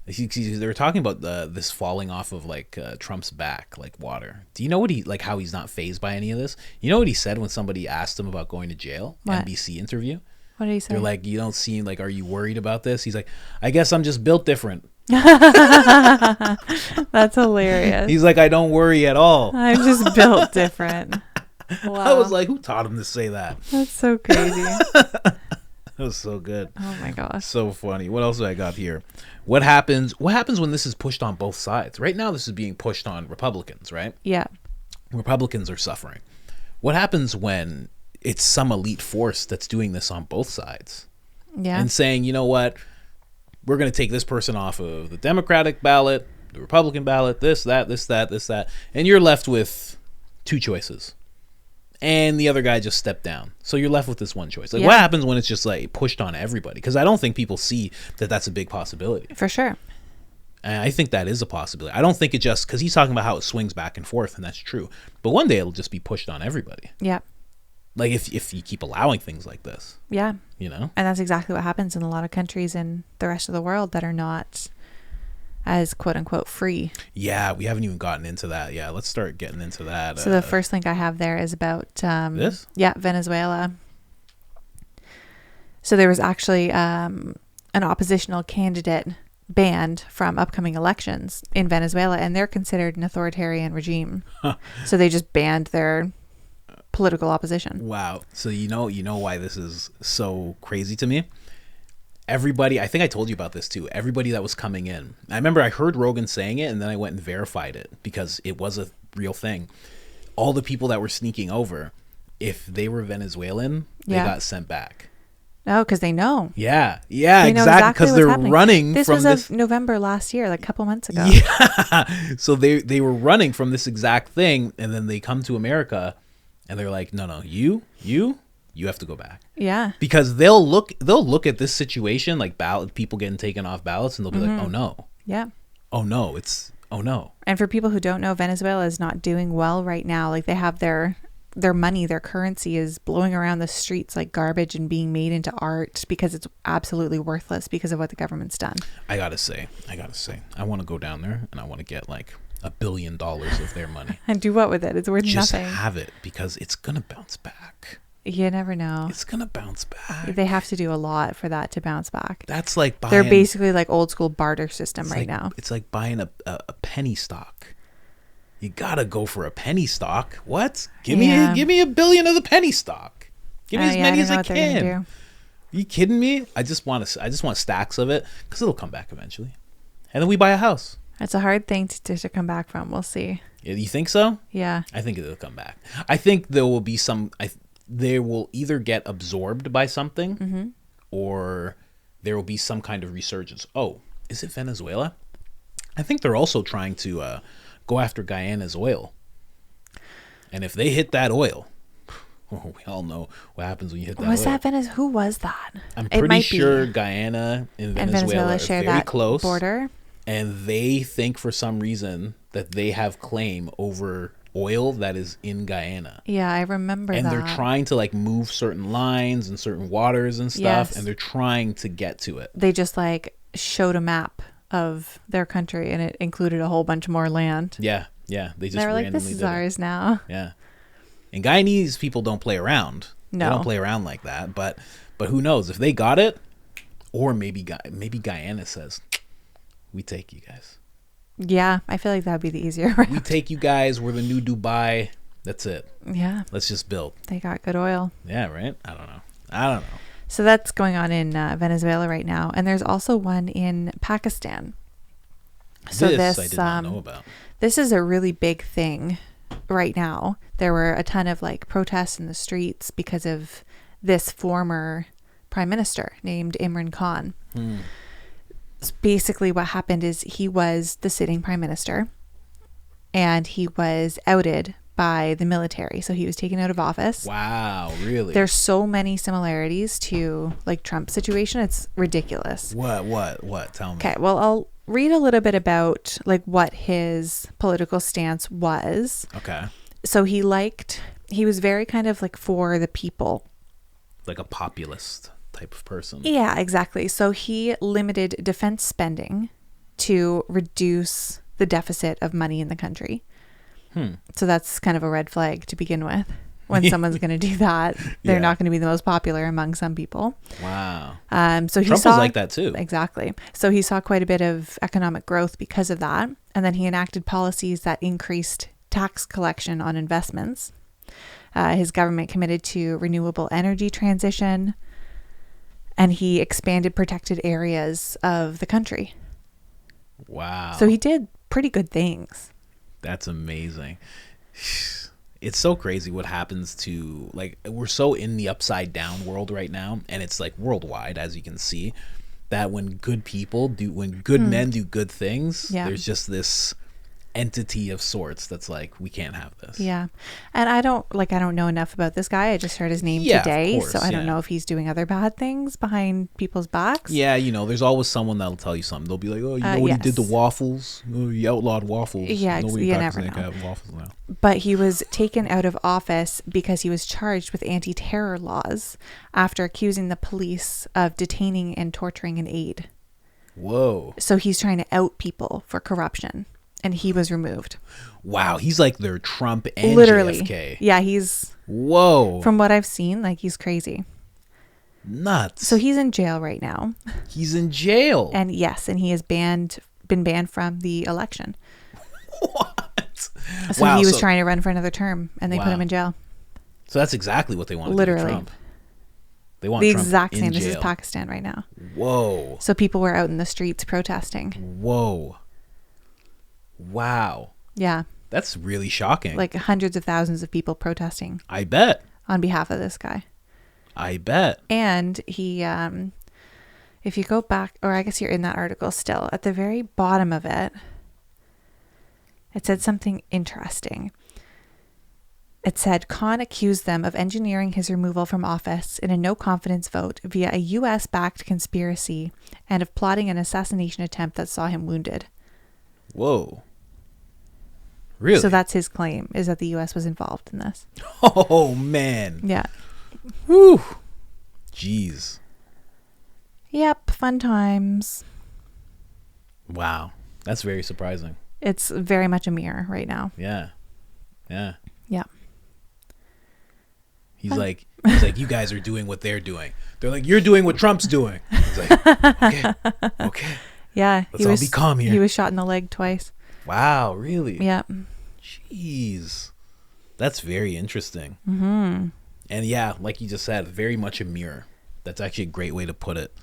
They were talking about this falling off of like Trump's back like water. Do you know what how he's not fazed by any of this? You know what he said when somebody asked him about going to jail? What? NBC interview. What did he say? They're like, you don't seem like, are you worried about this? He's like, I guess I'm just built different. That's hilarious. He's like, I don't worry at all. I'm just built different. Wow. I was like, who taught him to say that? That's so crazy. That was so good. Oh my gosh. So funny. What else do I got here? What happens when this is pushed on both sides? Right now this is being pushed on Republicans, right? Yeah. Republicans are suffering. What happens when it's some elite force that's doing this on both sides Yeah. and saying, you know what, we're going to take this person off of the Democratic ballot, the Republican ballot, this, that, and you're left with two choices. And the other guy just stepped down. So you're left with this one choice. Like, Yeah. what happens when it's just like pushed on everybody? Because I don't think people see that that's a big possibility. For sure. And I think that is a possibility. I don't think it just, because he's talking about how it swings back and forth, and that's true. But one day it'll just be pushed on everybody. Yeah. Like if you keep allowing things like this, Yeah. you know? And that's exactly what happens in a lot of countries in the rest of the world that are not as quote unquote free. Yeah, we haven't even gotten into that. Yeah, let's start getting into that. So the first link I have there is about this? Yeah, Venezuela. So there was actually an oppositional candidate banned from upcoming elections in Venezuela, and they're considered an authoritarian regime. So they just banned their political opposition. Wow. So you know why this is so crazy to me? Everybody, I think I told you about this too. Everybody that was coming in. I remember I heard Rogan saying it, and then I went and verified it because it was a real thing. All the people that were sneaking over, if they were Venezuelan, they Yeah. got sent back. Oh, because they know. Yeah, They know exactly. Because what's they're happening. running This from was this. of November last year, like a couple months ago. Yeah. So they were running from this exact thing, and then they come to America, and they're like, no, you have to go back. Yeah. Because they'll look at this situation, like people getting taken off ballots, and they'll be like, oh no, Yeah. oh no. And for people who don't know, Venezuela is not doing well right now. Like they have their money, their currency is blowing around the streets like garbage and being made into art because it's absolutely worthless because of what the government's done. I gotta say, I want to go down there and I want to get like $1 billion of their money. And do what with it? It's worth Just nothing. have it because it's gonna bounce back. You never know. It's gonna bounce back. They have to do a lot for that to bounce back. That's like buying. They're basically like old school barter system right now. It's like buying a penny stock. You gotta go for a penny stock. What? Give me Yeah. $1 billion of the penny stock. Give me as Yeah, many I as don't know I what they're gonna can. do. You kidding me? I just want stacks of it because it'll come back eventually, and then we buy a house. It's a hard thing to come back from. We'll see. You think so? Yeah. I think it'll come back. I think there will be they will either get absorbed by something, or there will be some kind of resurgence. Oh, is it Venezuela? I think they're also trying to go after Guyana's oil. And if they hit that oil, we all know what happens when you hit that Was oil. that Venezuela? Who was that? I'm It pretty might sure be. Guyana and And Venezuela are share very that close. border. And they think for some reason that they have claim over oil that is in Guyana. Yeah, I remember And that. they're trying to like move certain lines and certain waters and stuff. Yes. And they're trying to get to it. They just like showed a map of their country and it included a whole bunch more land. Yeah. Yeah. They just They were like, randomly this is did it. ours now. Yeah. And Guyanese people don't play around. No. They don't play around like that. But who knows? If they got it, or maybe Guyana says, we take you guys. Yeah, I feel like that'd be the easier route. We take you guys. We're the new Dubai. That's it. Yeah, Let's just build. they got good oil. Yeah, right? I don't know. So that's going on in Venezuela right now. And there's also one in Pakistan. So this I did not know about. This is a really big thing right now. There were a ton of like protests in the streets because of this former prime minister named Imran Khan. Basically what happened is he was the sitting prime minister and he was outed by the military. So he was taken out of office. Wow, really? There's so many similarities to like Trump's situation. It's ridiculous. What? Tell me. Okay, well, I'll read a little bit about like what his political stance was. Okay. So he was very kind of like for the people. Like a populist type of person. Yeah, exactly. So he limited defense spending to reduce the deficit of money in the country. So that's kind of a red flag to begin with. When someone's going to do that, they're Yeah. not going to be the most popular among some people. Wow. So he Trump saw was like that too. Exactly. So he saw quite a bit of economic growth because of that. And then he enacted policies that increased tax collection on investments. His government committed to renewable energy transition. And he expanded protected areas of the country. Wow. So he did pretty good things. That's amazing. It's so crazy what happens to, like, we're so in the upside down world right now, and it's like worldwide, as you can see, that when good men do good things, Yeah. there's just this entity of sorts that's like, we can't have this. Yeah. And I don't know enough about this guy. I just heard his name Yeah, of today. course, So I don't yeah. know if he's doing other bad things behind people's backs. Yeah, there's always someone that'll tell you something. They'll be like, oh, you know when yes. he did the waffles? Oh, he outlawed waffles. Yeah, Nobody you in never Pakistan know. can have waffles now. But he was taken out of office because he was charged with anti-terror laws after accusing the police of detaining and torturing an aide. Whoa. So he's trying to out people for corruption, and he was removed. Wow, he's like their Trump and Literally. JFK. Yeah, he's, Whoa. from what I've seen, like he's crazy. Nuts. So he's in jail right now. He's in jail. And yes, and he has been banned from the election. What? So Wow, he was so- trying to run for another term, and they put Wow. him in jail. So that's exactly what they want to do Literally. to Trump. They want The Trump exact in same. This is jail. Pakistan right now. Whoa. So people were out in the streets protesting. Whoa. Wow. Yeah, That's really shocking. like hundreds of thousands of people protesting I bet. on behalf of this guy. I bet. And he, if you go back, or I guess you're in that article still, at the very bottom of it, it said something interesting. It said Khan accused them of engineering his removal from office in a no-confidence vote via a U.S.-backed conspiracy and of plotting an assassination attempt that saw him wounded. Whoa. Really? So that's his claim, is that the U.S. was involved in this. Oh, man. Yeah. Whew. Jeez. Yep, fun times. Wow. That's very surprising. It's very much a mirror right now. Yeah. Yeah. Yeah. He's like, you guys are doing what they're doing. They're like, you're doing what Trump's doing. He's like, okay. Yeah. Let's all be calm here. He was shot in the leg twice. Wow, really? Yeah. Jeez. That's very interesting. Mm-hmm. And yeah, like you just said, very much a mirror. That's actually a great way to put it.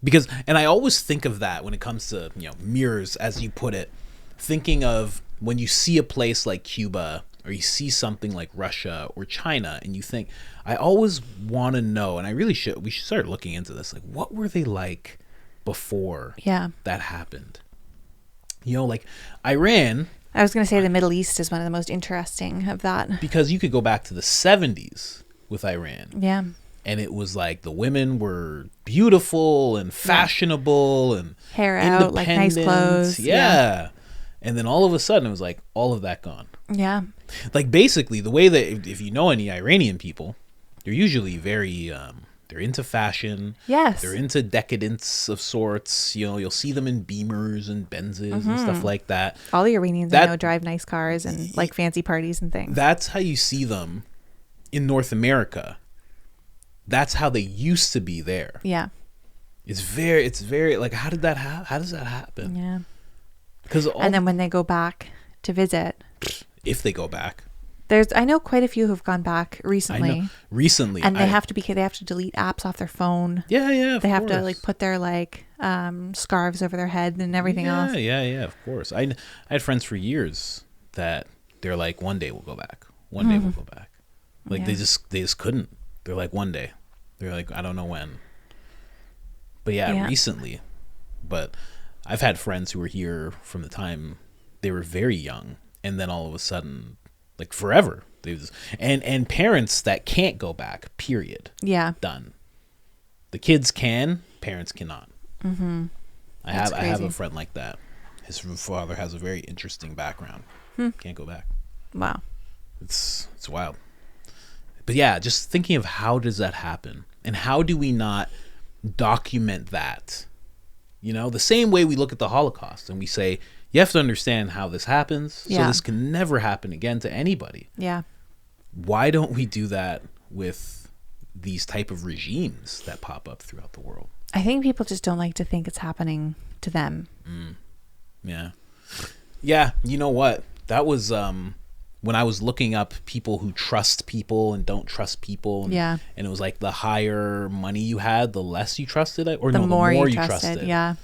Because, and I always think of that when it comes to, mirrors, as you put it, thinking of when you see a place like Cuba or you see something like Russia or China, and you think, I always want to know, and we should start looking into this, like, what were they like before that happened? Like Iran. I was going to say the Middle East is one of the most interesting of that. Because you could go back to the 70s with Iran. Yeah. And it was like the women were beautiful and fashionable and hair out, like nice clothes. Yeah. And then all of a sudden it was like all of that gone. Yeah. Like basically the way that if you know any Iranian people, they're usually very they're into fashion. Yes. They're into decadence of sorts. You'll see them in Beamers and Benzes and stuff like that. All the Iranians I know drive nice cars and like fancy parties and things. That's how you see them in North America. That's how they used to be there. Yeah. It's very like, how does that happen? Yeah. And then when they go back to visit, if they go back, I know quite a few who've gone back recently. And they have to delete apps off their phone. Yeah. They have to like put their like scarves over their head and everything else. Yeah. Of course. I had friends for years that they're like, one day we'll go back. One day we'll go back. Like they just couldn't. They're like, one day. They're like, I don't know when. But recently. But I've had friends who were here from the time they were very young, and then all of a sudden, like forever. And parents that can't go back, period. Yeah. Done. The kids can, parents cannot. Mm-hmm. I have a friend like that. His father has a very interesting background. Can't go back. Wow. It's wild. But yeah, just thinking of how does that happen, and how do we not document that? The same way we look at the Holocaust and we say, you have to understand how this happens, so this can never happen again to anybody. Yeah. Why don't we do that with these type of regimes that pop up throughout the world? I think people just don't like to think it's happening to them. Yeah. Yeah, you know what? That was when I was looking up people who trust people and don't trust people. And it was like the higher money you had, the less you trusted it, or the more you trusted. Yeah.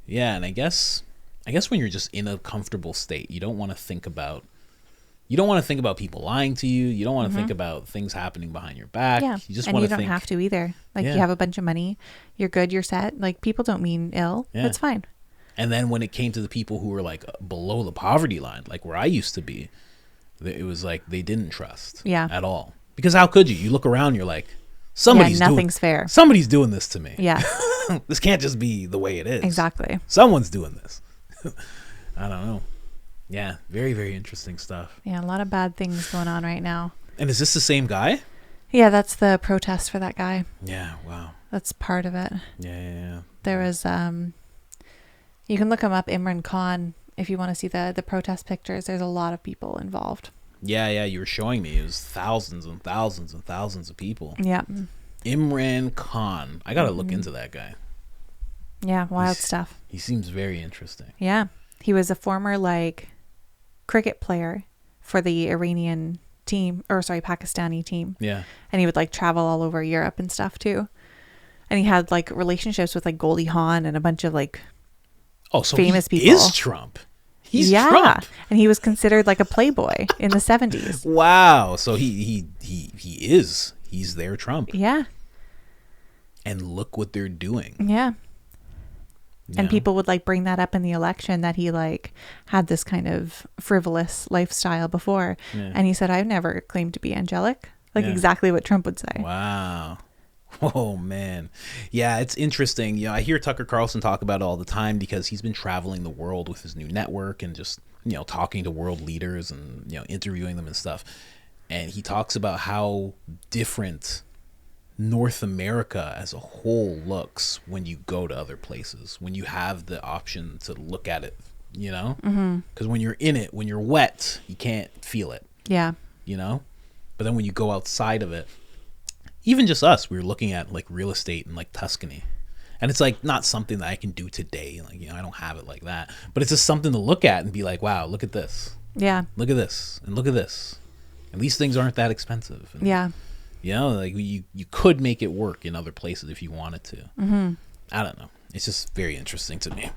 Yeah, and I guess when you're just in a comfortable state, you don't want to think about people lying to you. You don't want to think about things happening behind your back. Yeah. You just and want you to don't have to either. Like you have a bunch of money, you're good, you're set. Like people don't mean ill. Yeah. That's fine. And then when it came to the people who were like below the poverty line, like where I used to be, it was like they didn't trust at all. Because how could you? You look around, you're like, nothing's fair. Somebody's doing this to me. Yeah. This can't just be the way it is. Exactly. Someone's doing this. I don't know. Yeah, very, very interesting stuff. Yeah, a lot of bad things going on right now. And is this the same guy? Yeah, that's the protest for that guy. Yeah, wow. That's part of it. Yeah. There was, you can look him up, Imran Khan, if you want to see the protest pictures. There's a lot of people involved. Yeah, you were showing me. It was thousands and thousands and thousands of people. Yeah. Imran Khan. I got to look into that guy. Yeah, wild stuff. He seems very interesting. Yeah. He was a former, cricket player for the Iranian team, Pakistani team. Yeah. And he would, travel all over Europe and stuff, too. And he had, relationships with, Goldie Hawn and a bunch of, famous people. He is Trump. He's Trump. And he was considered, a playboy in the 70s. Wow. So he is. He's their Trump. Yeah. And look what they're doing. Yeah. And people would bring that up in the election, that he had this kind of frivolous lifestyle before. Yeah. And he said, I've never claimed to be angelic. Exactly what Trump would say. Wow. Oh, man. Yeah, it's interesting. I hear Tucker Carlson talk about it all the time because he's been traveling the world with his new network and just, talking to world leaders and, interviewing them and stuff. And he talks about how different North America as a whole looks when you go to other places, when you have the option to look at it, because when you're in it, when you're wet, you can't feel it. Yeah. But then when you go outside of it, even just us, we were looking at real estate in Tuscany, and it's not something that I can do today. I don't have it like that, but it's just something to look at and be like, wow, look at this. Yeah. Look at this and look at this. And these things aren't that expensive. And, yeah. You know, like you could make it work in other places if you wanted to. Mm-hmm. I don't know. It's just very interesting to me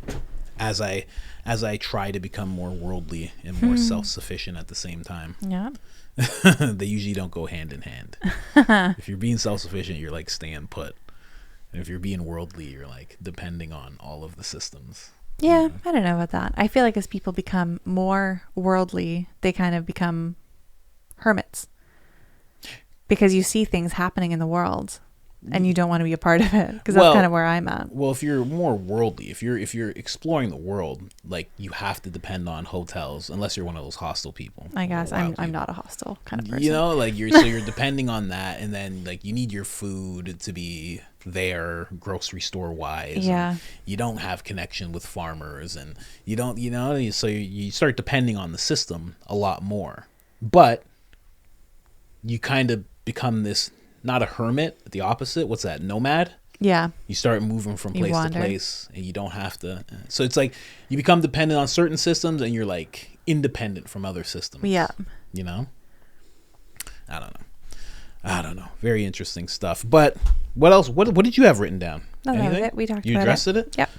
as I try to become more worldly and more self-sufficient at the same time. Yeah. They usually don't go hand in hand. If you're being self-sufficient, you're like staying put. And if you're being worldly, you're like depending on all of the systems. Yeah, I don't know about that. I feel like as people become more worldly, they kind of become hermits. Because you see things happening in the world and you don't want to be a part of it, because that's kind of where I'm at. Well, if you're more worldly, if you're exploring the world, like you have to depend on hotels unless you're one of those hostile people. I guess I'm not a hostile kind of person. You know, like you're depending on that, and then like you need your food to be there grocery store wise. Yeah. You don't have connection with farmers, and you don't, so you start depending on the system a lot more. But you kind of become this, not a hermit, the opposite. What's that? Nomad? Yeah. You start moving from place to place, and you don't have to. So it's like you become dependent on certain systems, and you're like independent from other systems. Yeah. You know? I don't know. Very interesting stuff. But what else? What did you have written down? No, that was it. We talked about it. You addressed it? Yep.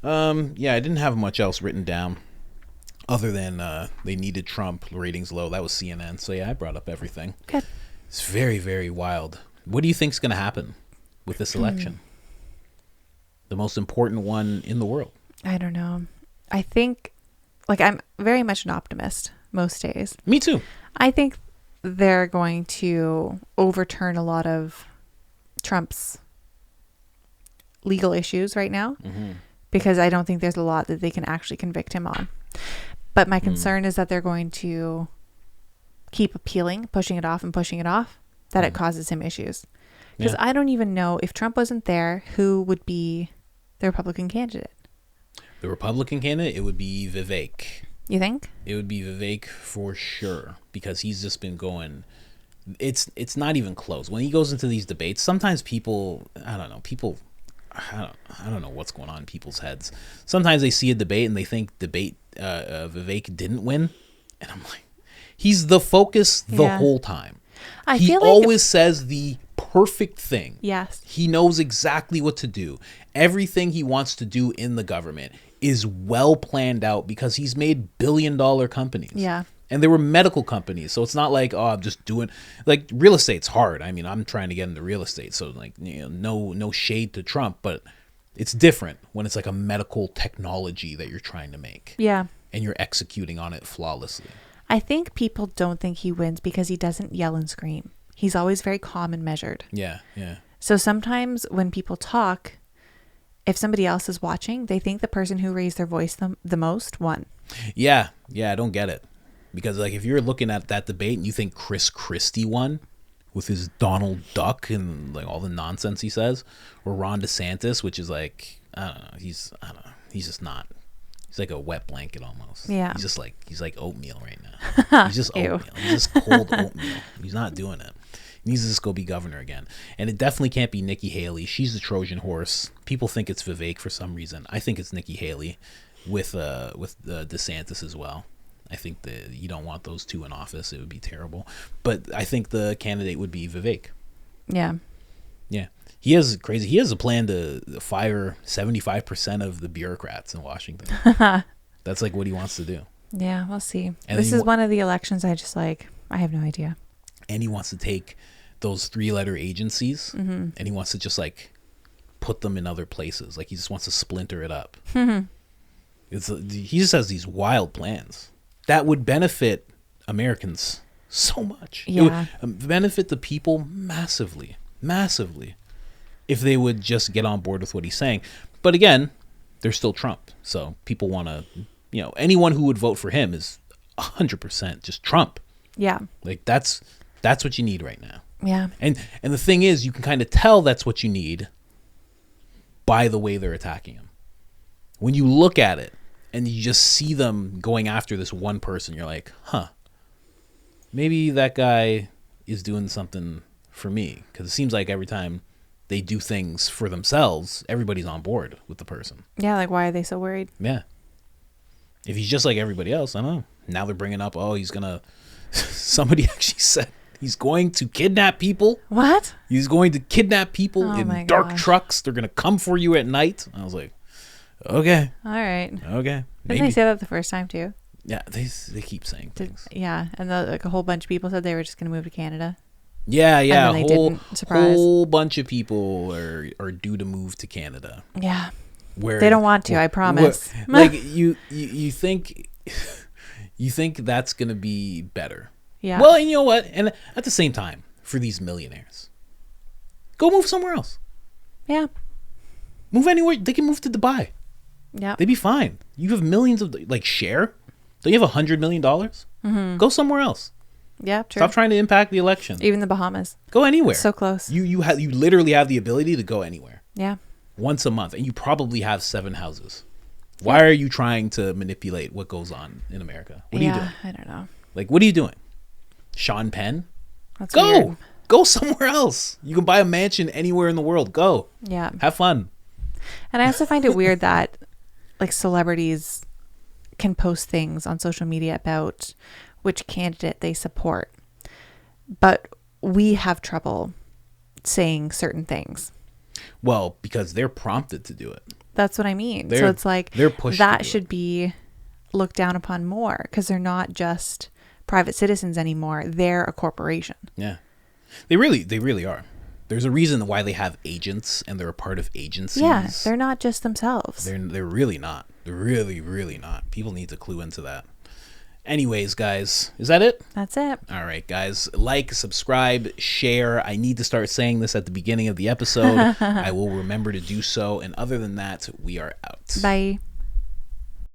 Yeah, I didn't have much else written down other than they needed Trump, ratings low. That was CNN. So yeah, I brought up everything. Good. It's very, very wild. What do you think's going to happen with this election? The most important one in the world. I don't know. I think, like, I'm very much an optimist most days. Me too. I think they're going to overturn a lot of Trump's legal issues right now, because I don't think there's a lot that they can actually convict him on. But my concern is that they're going to keep appealing, pushing it off, that it causes him issues. Because I don't even know, if Trump wasn't there, who would be the Republican candidate. The Republican candidate, it would be Vivek. You think? It would be Vivek for sure, because he's just been going. It's not even close. When he goes into these debates, sometimes people, I don't know what's going on in people's heads. Sometimes they see a debate and they think Vivek didn't win, and I'm like, he's the focus the whole time. He feel like always says the perfect thing. Yes. He knows exactly what to do. Everything he wants to do in the government is well planned out, because he's made billion-dollar companies. Yeah. And they were medical companies. So it's not like, oh, I'm just doing, like, real estate's hard. I mean, I'm trying to get into real estate. So, like, no shade to Trump, but it's different when it's like a medical technology that you're trying to make. Yeah. And you're executing on it flawlessly. I think people don't think he wins because he doesn't yell and scream. He's always very calm and measured. Yeah, yeah. So sometimes when people talk, if somebody else is watching, they think the person who raised their voice the most won. Yeah, I don't get it. Because, like, if you're looking at that debate and you think Chris Christie won with his Donald Duck and, like, all the nonsense he says, or Ron DeSantis, which is like, I don't know, he's just not. He's like a wet blanket almost. Yeah. He's like oatmeal right now. He's just Ew. oatmeal. He's just cold oatmeal. He's not doing it. He needs to just go be governor again. And it definitely can't be Nikki Haley. She's the Trojan horse. People think it's Vivek for some reason. I think it's Nikki Haley with DeSantis as well. I think that you don't want those two in office. It would be terrible. But I think the candidate would be Vivek. Yeah. Yeah. He has a plan to fire 75% of the bureaucrats in Washington. That's like what he wants to do. Yeah, we'll see. And this is one of the elections I have no idea. And he wants to take those 3-letter agencies and he wants to just like put them in other places. Like he just wants to splinter it up. He just has these wild plans that would benefit Americans so much. Yeah. It would benefit the people massively, massively, if they would just get on board with what he's saying. But again, they're still Trump. So people want to, anyone who would vote for him is 100% just Trump. Yeah. Like that's what you need right now. Yeah. And the thing is, you can kind of tell that's what you need by the way they're attacking him. When you look at it and you just see them going after this one person, you're like, maybe that guy is doing something for me. Because it seems like every time they do things for themselves, everybody's on board with the person. Yeah, like why are they so worried? Yeah. If he's just like everybody else, I don't know. Now they're bringing up, he's going to... Somebody actually said He's going to kidnap people. What? He's going to kidnap people Oh my in dark gosh. trucks. They're going to come for you at night. I was like, okay, All right. okay. Didn't they say that the first time too? Yeah, they keep saying things. Yeah, and like a whole bunch of people said they were just going to move to Canada. Yeah, then they didn't. Surprise. Whole bunch of people are due to move to Canada. Yeah. Where They don't want to, I promise. Like you think that's gonna be better. Yeah. Well, and you know what? And at the same time, for these millionaires, go move somewhere else. Yeah. Move anywhere. They can move to Dubai. Yeah. They'd be fine. You have millions of share. Don't you have $100 million? Mm-hmm. Go somewhere else. Yeah, true. Stop trying to impact the election. Even the Bahamas. Go anywhere. So close. You literally have the ability to go anywhere Yeah. once a month, and you probably have 7 houses. Why are you trying to manipulate what goes on in America? What are you doing? I don't know. Like, what are you doing? Sean Penn? That's Go. weird. Go somewhere else. You can buy a mansion anywhere in the world. Go. Yeah. Have fun. And I also find it weird that like celebrities can post things on social media about which candidate they support. But we have trouble saying certain things. Well, because they're prompted to do it. That's what I mean. So They're- it's like they're pushed that to do should be looked down upon more because they're not just private citizens anymore. They're a corporation. Yeah. They really are. There's a reason why they have agents and they're a part of agencies. Yeah, they're not just themselves. They're really not. They're really not. People need to clue into that. Anyways, guys, is that it? That's it. All right, guys. Like, subscribe, share. I need to start saying this at the beginning of the episode. I will remember to do so. And other than that, we are out. Bye.